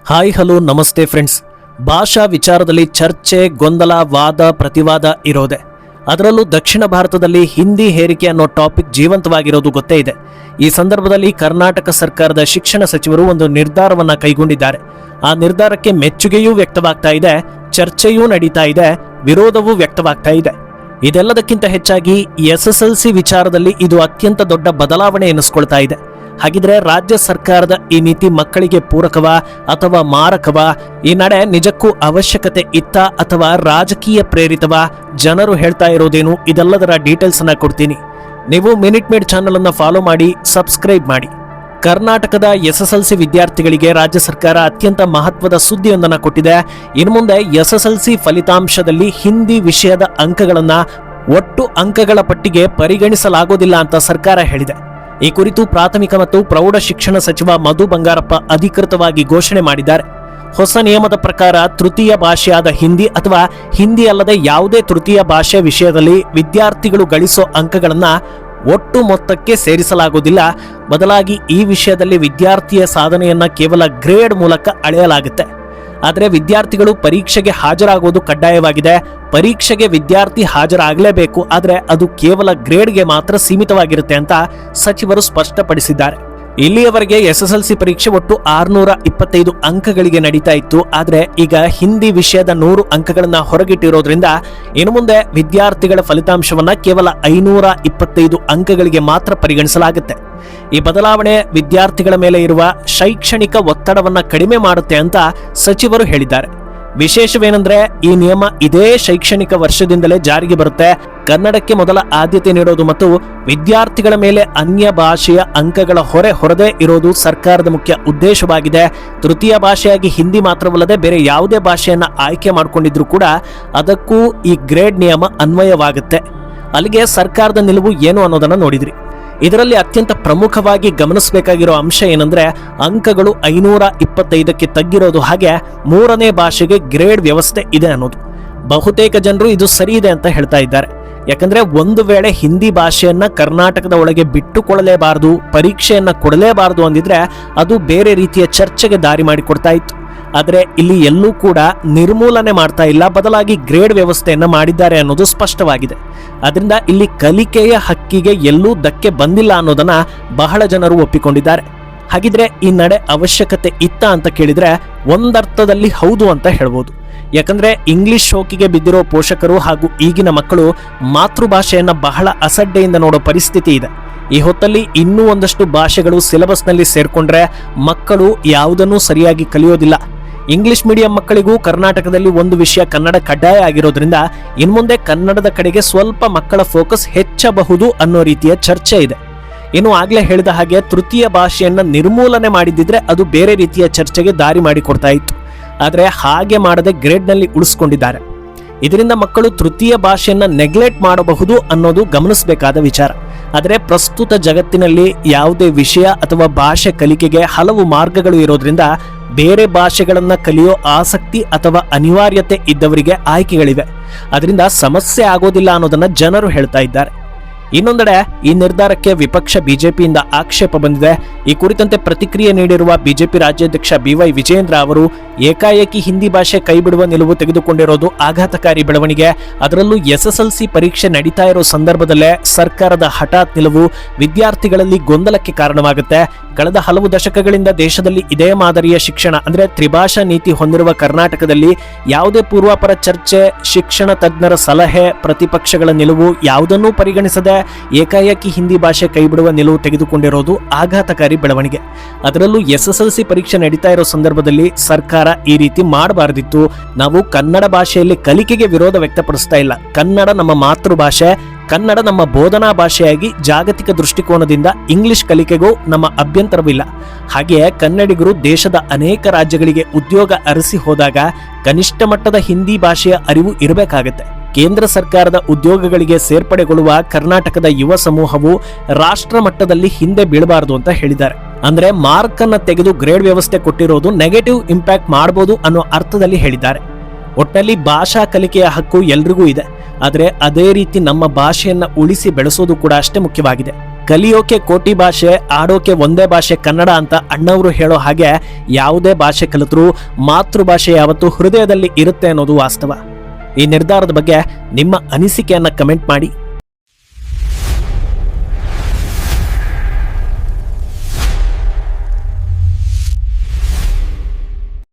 Hi hello ನಮಸ್ತೆ friends. ಭಾಷಾ ವಿಚಾರದಲ್ಲಿ ಚರ್ಚೆ, ಗೊಂದಲ, ವಾದ ಪ್ರತಿವಾದ ಇರೋದೆ. ಅದರಲ್ಲೂ ದಕ್ಷಿಣ ಭಾರತದಲ್ಲಿ ಹಿಂದಿ ಹೇರಿಕೆ ಅನ್ನೋ ಟಾಪಿಕ್ ಜೀವಂತವಾಗಿರೋದು ಗೊತ್ತೇ ಇದೆ. ಈ ಸಂದರ್ಭದಲ್ಲಿ ಕರ್ನಾಟಕ ಸರ್ಕಾರದ ಶಿಕ್ಷಣ ಸಚಿವರು ಒಂದು ನಿರ್ಧಾರವನ್ನ ಕೈಗೊಂಡಿದ್ದಾರೆ. ಆ ನಿರ್ಧಾರಕ್ಕೆ ಮೆಚ್ಚುಗೆಯೂ ವ್ಯಕ್ತವಾಗ್ತಾ ಇದೆ, ಚರ್ಚೆಯೂ ನಡೀತಾ ಇದೆ, ವಿರೋಧವೂ ವ್ಯಕ್ತವಾಗ್ತಾ ಇದೆ. ಇದೆಲ್ಲದಕ್ಕಿಂತ ಹೆಚ್ಚಾಗಿ SSLC ವಿಚಾರದಲ್ಲಿ ಇದು ಅತ್ಯಂತ ದೊಡ್ಡ ಬದಲಾವಣೆ ಎನಿಸ್ಕೊಳ್ತಾ ಇದೆ. ಹಾಗಿದ್ರೆ ರಾಜ್ಯ ಸರ್ಕಾರದ ಈ ನೀತಿ ಮಕ್ಕಳಿಗೆ ಪೂರಕವಾ ಅಥವಾ ಮಾರಕವಾ? ಈ ನಡೆ ನಿಜಕ್ಕೂ ಅವಶ್ಯಕತೆ ಇತ್ತ ಅಥವಾ ರಾಜಕೀಯ ಪ್ರೇರಿತವಾ? ಜನರು ಹೇಳ್ತಾ ಇರೋದೇನು? ಇದೆಲ್ಲದರ ಡೀಟೇಲ್ಸ್ ಅನ್ನ ಕೊಡ್ತೀನಿ. ನೀವು ಮಿನಿಟ್ ಮೇಡ್ ಚಾನಲ್ ಅನ್ನ ಫಾಲೋ ಮಾಡಿ, ಸಬ್ಸ್ಕ್ರೈಬ್ ಮಾಡಿ. ಕರ್ನಾಟಕದ SSLC ವಿದ್ಯಾರ್ಥಿಗಳಿಗೆ ರಾಜ್ಯ ಸರ್ಕಾರ ಅತ್ಯಂತ ಮಹತ್ವದ ಸುದ್ದಿಯೊಂದನ್ನು ಕೊಟ್ಟಿದೆ. ಇನ್ನು ಮುಂದೆ SSLC ಫಲಿತಾಂಶದಲ್ಲಿ ಹಿಂದಿ ವಿಷಯದ ಅಂಕಗಳನ್ನ ಒಟ್ಟು ಅಂಕಗಳ ಪಟ್ಟಿಗೆ ಪರಿಗಣಿಸಲಾಗೋದಿಲ್ಲ ಅಂತ ಸರ್ಕಾರ ಹೇಳಿದೆ. ಈ ಕುರಿತು ಪ್ರಾಥಮಿಕ ಮತ್ತು ಪ್ರೌಢ ಶಿಕ್ಷಣ ಸಚಿವ ಮಧು ಬಂಗಾರಪ್ಪ ಅಧಿಕೃತವಾಗಿ ಘೋಷಣೆ ಮಾಡಿದ್ದಾರೆ. ಹೊಸ ನಿಯಮದ ಪ್ರಕಾರ ತೃತೀಯ ಭಾಷೆಯಾದ ಹಿಂದಿ ಅಥವಾ ಹಿಂದಿ ಅಲ್ಲದೆ ಯಾವುದೇ ತೃತೀಯ ಭಾಷೆ ವಿಷಯದಲ್ಲಿ ವಿದ್ಯಾರ್ಥಿಗಳು ಗಳಿಸೋ ಅಂಕಗಳನ್ನ ಒಟ್ಟು ಮೊತ್ತಕ್ಕೆ ಸೇರಿಸಲಾಗುವುದಿಲ್ಲ. ಬದಲಾಗಿ ಈ ವಿಷಯದಲ್ಲಿ ವಿದ್ಯಾರ್ಥಿಯ ಸಾಧನೆಯನ್ನ ಕೇವಲ ಗ್ರೇಡ್ ಮೂಲಕ ಅಳೆಯಲಾಗುತ್ತೆ. ಆದರೆ ವಿದ್ಯಾರ್ಥಿಗಳು ಪರೀಕ್ಷೆಗೆ ಹಾಜರಾಗುವುದು ಕಡ್ಡಾಯವಾಗಿದೆ. ಪರೀಕ್ಷೆಗೆ ವಿದ್ಯಾರ್ಥಿ ಹಾಜರಾಗಲೇಬೇಕು, ಆದರೆ ಅದು ಕೇವಲ ಗ್ರೇಡ್ಗೆ ಮಾತ್ರ ಸೀಮಿತವಾಗಿರುತ್ತೆ ಅಂತ ಸಚಿವರು ಸ್ಪಷ್ಟಪಡಿಸಿದ್ದಾರೆ. ಇಲ್ಲಿಯವರೆಗೆ SSLC ಪರೀಕ್ಷೆ ಒಟ್ಟು 625 ಅಂಕಗಳಿಗೆ ನಡೀತಾ ಇತ್ತು. ಆದರೆ ಈಗ ಹಿಂದಿ ವಿಷಯದ 100 ಅಂಕಗಳನ್ನ ಹೊರಗಿಟ್ಟಿರೋದ್ರಿಂದ ಇನ್ನು ಮುಂದೆ ವಿದ್ಯಾರ್ಥಿಗಳ ಫಲಿತಾಂಶವನ್ನ ಕೇವಲ 525 ಅಂಕಗಳಿಗೆ ಮಾತ್ರ ಪರಿಗಣಿಸಲಾಗುತ್ತೆ. ಈ ಬದಲಾವಣೆ ವಿದ್ಯಾರ್ಥಿಗಳ ಮೇಲೆ ಇರುವ ಶೈಕ್ಷಣಿಕ ಒತ್ತಡವನ್ನ ಕಡಿಮೆ ಮಾಡುತ್ತೆ ಅಂತ ಸಚಿವರು ಹೇಳಿದ್ದಾರೆ. ವಿಶೇಷವೇನೆಂದ್ರೆ ಈ ನಿಯಮ ಇದೇ ಶೈಕ್ಷಣಿಕ ವರ್ಷದಿಂದಲೇ ಜಾರಿಗೆ ಬರುತ್ತೆ. ಕನ್ನಡಕ್ಕೆ ಮೊದಲ ಆದ್ಯತೆ ನೀಡೋದು ಮತ್ತು ವಿದ್ಯಾರ್ಥಿಗಳ ಮೇಲೆ ಅನ್ಯ ಭಾಷೆಯ ಅಂಕಗಳ ಹೊರೆ ಹೊರದೇ ಇರೋದು ಸರ್ಕಾರದ ಮುಖ್ಯ ಉದ್ದೇಶವಾಗಿದೆ. ತೃತೀಯ ಭಾಷೆಯಾಗಿ ಹಿಂದಿ ಮಾತ್ರವಲ್ಲದೆ ಬೇರೆ ಯಾವುದೇ ಭಾಷೆಯನ್ನ ಆಯ್ಕೆ ಮಾಡಿಕೊಂಡಿದ್ರು ಕೂಡ ಅದಕ್ಕೂ ಈ ಗ್ರೇಡ್ ನಿಯಮ ಅನ್ವಯವಾಗುತ್ತೆ. ಅಲ್ಲಿಗೆ ಸರ್ಕಾರದ ನಿಲುವು ಏನು ಅನ್ನೋದನ್ನ ನೋಡಿದ್ರಿ. ಇದರಲ್ಲಿ ಅತ್ಯಂತ ಪ್ರಮುಖವಾಗಿ ಗಮನಿಸಬೇಕಾಗಿರೋ ಅಂಶ ಏನಂದ್ರೆ ಅಂಕಗಳು 525ಕ್ಕೆ ತಗ್ಗಿರೋದು, ಹಾಗೆ 3ನೇ ಭಾಷೆಗೆ ಗ್ರೇಡ್ ವ್ಯವಸ್ಥೆ ಇದೆ ಅನ್ನೋದು. ಬಹುತೇಕ ಜನರು ಇದು ಸರಿ ಇದೆ ಅಂತ ಹೇಳ್ತಾ ಇದ್ದಾರೆ. ಯಾಕಂದ್ರೆ ಒಂದು ವೇಳೆ ಹಿಂದಿ ಭಾಷೆಯನ್ನ ಕರ್ನಾಟಕದ ಒಳಗೆ ಬಿಟ್ಟುಕೊಳ್ಳಲೇಬಾರದು, ಪರೀಕ್ಷೆಯನ್ನ ಕೊಡಲೇಬಾರದು ಅಂದಿದ್ರೆ ಅದು ಬೇರೆ ರೀತಿಯ ಚರ್ಚೆಗೆ ದಾರಿ ಮಾಡಿಕೊಡ್ತಾ ಇತ್ತು. ಆದರೆ ಇಲ್ಲಿ ಎಲ್ಲೂ ಕೂಡ ನಿರ್ಮೂಲನೆ ಮಾಡ್ತಾ ಇಲ್ಲ, ಬದಲಾಗಿ ಗ್ರೇಡ್ ವ್ಯವಸ್ಥೆಯನ್ನ ಮಾಡಿದ್ದಾರೆ ಅನ್ನೋದು ಸ್ಪಷ್ಟವಾಗಿದೆ. ಅದರಿಂದ ಇಲ್ಲಿ ಕಲಿಕೆಯ ಹಕ್ಕಿಗೆ ಎಲ್ಲೂ ಧಕ್ಕೆ ಬಂದಿಲ್ಲ ಅನ್ನೋದನ್ನ ಬಹಳ ಜನರು ಒಪ್ಪಿಕೊಂಡಿದ್ದಾರೆ. ಹಾಗಿದ್ರೆ ಈ ನಡೆ ಅವಶ್ಯಕತೆ ಇತ್ತ ಅಂತ ಕೇಳಿದ್ರೆ ಒಂದರ್ಥದಲ್ಲಿ ಹೌದು ಅಂತ ಹೇಳ್ಬೋದು. ಯಾಕಂದ್ರೆ ಇಂಗ್ಲಿಷ್ ಶೋಕಿಗೆ ಬಿದ್ದಿರೋ ಪೋಷಕರು ಹಾಗೂ ಈಗಿನ ಮಕ್ಕಳು ಮಾತೃಭಾಷೆಯನ್ನ ಬಹಳ ಅಸಡ್ಡೆಯಿಂದ ನೋಡೋ ಪರಿಸ್ಥಿತಿ ಇದೆ. ಈ ಹೊತ್ತಲ್ಲಿ ಇನ್ನೂ ಒಂದಷ್ಟು ಭಾಷೆಗಳು ಸಿಲೆಬಸ್ನಲ್ಲಿ ಸೇರ್ಕೊಂಡ್ರೆ ಮಕ್ಕಳು ಯಾವುದನ್ನೂ ಸರಿಯಾಗಿ ಕಲಿಯೋದಿಲ್ಲ. ಇಂಗ್ಲಿಷ್ ಮೀಡಿಯಂ ಮಕ್ಕಳಿಗೂ ಕರ್ನಾಟಕದಲ್ಲಿ ಒಂದು ವಿಷಯ ಕನ್ನಡ ಕಡ್ಡಾಯ ಆಗಿರೋದ್ರಿಂದ ಇನ್ಮುಂದೆ ಕನ್ನಡದ ಕಡೆಗೆ ಸ್ವಲ್ಪ ಮಕ್ಕಳ ಫೋಕಸ್ ಹೆಚ್ಚಬಹುದು ಅನ್ನೋ ರೀತಿಯ ಚರ್ಚೆ ಇದೆ. ಇನ್ನು ಆಗ್ಲೇ ಹೇಳಿದ ಹಾಗೆ ತೃತೀಯ ಭಾಷೆಯನ್ನ ನಿರ್ಮೂಲನೆ ಮಾಡಿದ್ದಿದ್ರೆ ಅದು ಬೇರೆ ರೀತಿಯ ಚರ್ಚೆಗೆ ದಾರಿ ಮಾಡಿಕೊಡ್ತಾ ಇತ್ತು. ಆದರೆ ಹಾಗೆ ಮಾಡದೆ ಗ್ರೇಡ್ನಲ್ಲಿ ಉಳಿಸ್ಕೊಂಡಿದ್ದಾರೆ. ಇದರಿಂದ ಮಕ್ಕಳು ತೃತೀಯ ಭಾಷೆಯನ್ನ ನೆಗ್ಲೆಕ್ಟ್ ಮಾಡಬಹುದು ಅನ್ನೋದು ಗಮನಿಸಬೇಕಾದ ವಿಚಾರ. ಆದರೆ ಪ್ರಸ್ತುತ ಜಗತ್ತಿನಲ್ಲಿ ಯಾವುದೇ ವಿಷಯ ಅಥವಾ ಭಾಷೆ ಕಲಿಕೆಗೆ ಹಲವು ಮಾರ್ಗಗಳು ಇರೋದ್ರಿಂದ ಬೇರೆ ಭಾಷೆಗಳನ್ನ ಕಲಿಯೋ ಆಸಕ್ತಿ ಅಥವಾ ಅನಿವಾರ್ಯತೆ ಇದ್ದವರಿಗೆ ಆಯ್ಕೆಗಳಿವೆ. ಅದರಿಂದ ಸಮಸ್ಯೆ ಆಗೋದಿಲ್ಲ ಅನ್ನೋದನ್ನ ಜನರು ಹೇಳ್ತಾ ಇದ್ದಾರೆ. ಇನ್ನೊಂದೆಡೆ ಈ ನಿರ್ಧಾರಕ್ಕೆ ವಿಪಕ್ಷ ಬಿಜೆಪಿಯಿಂದ ಆಕ್ಷೇಪ ಬಂದಿದೆ. ಈ ಕುರಿತಂತೆ ಪ್ರತಿಕ್ರಿಯೆ ನೀಡಿರುವ ಬಿಜೆಪಿ ರಾಜ್ಯಾಧ್ಯಕ್ಷ BY ವಿಜಯೇಂದ್ರ ಅವರು ಏಕಾಏಕಿ ಹಿಂದಿ ಭಾಷೆ ಕೈಬಿಡುವ ನಿಲುವು ತೆಗೆದುಕೊಂಡಿರೋದು ಆಘಾತಕಾರಿ ಬೆಳವಣಿಗೆ. ಅದರಲ್ಲೂ SSLC ಪರೀಕ್ಷೆ ನಡೀತಾ ಇರೋ ಸಂದರ್ಭದಲ್ಲೇ ಸರ್ಕಾರದ ಹಠಾತ್ ನಿಲುವು ವಿದ್ಯಾರ್ಥಿಗಳಲ್ಲಿ ಗೊಂದಲಕ್ಕೆ ಕಾರಣವಾಗುತ್ತೆ. ಕಳೆದ ಹಲವು ದಶಕಗಳಿಂದ ದೇಶದಲ್ಲಿ ಇದೇ ಮಾದರಿಯ ಶಿಕ್ಷಣ ಅಂದ್ರೆ ತ್ರಿಭಾಷಾ ನೀತಿ ಹೊಂದಿರುವ ಕರ್ನಾಟಕದಲ್ಲಿ ಯಾವುದೇ ಪೂರ್ವಾಪರ ಚರ್ಚೆ, ಶಿಕ್ಷಣ ತಜ್ಞರ ಸಲಹೆ, ಪ್ರತಿಪಕ್ಷಗಳ ನಿಲುವು ಯಾವುದನ್ನೂ ಪರಿಗಣಿಸದೆ ಏಕಾಏಕಿ ಹಿಂದಿ ಭಾಷೆ ಕೈಬಿಡುವ ನಿಲುವು ತೆಗೆದುಕೊಂಡಿರೋದು ಆಘಾತಕಾರಿ ಬೆಳವಣಿಗೆ. ಅದರಲ್ಲೂ SSLC ಪರೀಕ್ಷೆ ನಡೀತಾ ಇರೋ ಸಂದರ್ಭದಲ್ಲಿ ಸರ್ಕಾರ ಈ ರೀತಿ ಮಾಡಬಾರದಿತ್ತು. ನಾವು ಕನ್ನಡ ಭಾಷೆಯಲ್ಲಿ ಕಲಿಕೆಗೆ ವಿರೋಧ ವ್ಯಕ್ತಪಡಿಸ್ತಾ ಇಲ್ಲ. ಕನ್ನಡ ನಮ್ಮ ಮಾತೃಭಾಷೆ, ಕನ್ನಡ ನಮ್ಮ ಬೋಧನಾ ಭಾಷೆಯಾಗಿ ಜಾಗತಿಕ ದೃಷ್ಟಿಕೋನದಿಂದ ಇಂಗ್ಲಿಷ್ ಕಲಿಕೆಗೂ ನಮ್ಮ ಅಭ್ಯಂತರವಿಲ್ಲ. ಹಾಗೆಯೇ ಕನ್ನಡಿಗರು ದೇಶದ ಅನೇಕ ರಾಜ್ಯಗಳಿಗೆ ಉದ್ಯೋಗ ಅರಸಿ ಹೋದಾಗ ಕನಿಷ್ಠ ಮಟ್ಟದ ಹಿಂದಿ ಭಾಷೆಯ ಅರಿವು ಇರಬೇಕಾಗತ್ತೆ. ಕೇಂದ್ರ ಸರ್ಕಾರದ ಉದ್ಯೋಗಗಳಿಗೆ ಸೇರ್ಪಡೆಗೊಳ್ಳುವ ಕರ್ನಾಟಕದ ಯುವ ಸಮೂಹವು ರಾಷ್ಟ್ರ ಮಟ್ಟದಲ್ಲಿ ಹಿಂದೆ ಬೀಳಬಾರದು ಅಂತ ಹೇಳಿದ್ದಾರೆ. ಅಂದ್ರೆ ಮಾರ್ಕ್ ಅನ್ನ ತೆಗೆದು ಗ್ರೇಡ್ ವ್ಯವಸ್ಥೆ ಕೊಟ್ಟಿರೋದು ನೆಗೆಟಿವ್ ಇಂಪ್ಯಾಕ್ಟ್ ಮಾಡಬಹುದು ಅನ್ನೋ ಅರ್ಥದಲ್ಲಿ ಹೇಳಿದ್ದಾರೆ. ಒಟ್ಟಲ್ಲಿ ಭಾಷಾ ಕಲಿಕೆಯ ಹಕ್ಕು ಎಲ್ರಿಗೂ ಇದೆ. ಆದರೆ ಅದೇ ರೀತಿ ನಮ್ಮ ಭಾಷೆಯನ್ನ ಉಳಿಸಿ ಬೆಳೆಸೋದು ಕೂಡ ಅಷ್ಟೇ ಮುಖ್ಯವಾಗಿದೆ. ಕಲಿಯೋಕೆ ಕೋಟಿ ಭಾಷೆ, ಆಡೋಕೆ ಒಂದೇ ಭಾಷೆ ಕನ್ನಡ ಅಂತ ಅಣ್ಣವರು ಹೇಳೋ ಹಾಗೆ ಯಾವುದೇ ಭಾಷೆ ಕಲಿತರೂ ಮಾತೃಭಾಷೆ ಯಾವತ್ತೂ ಹೃದಯದಲ್ಲಿ ಇರುತ್ತೆ ಅನ್ನೋದು ವಾಸ್ತವ. ಈ ನಿರ್ಧಾರದ ಬಗ್ಗೆ ನಿಮ್ಮ ಅನಿಸಿಕೆಯನ್ನು ಕಮೆಂಟ್ ಮಾಡಿ.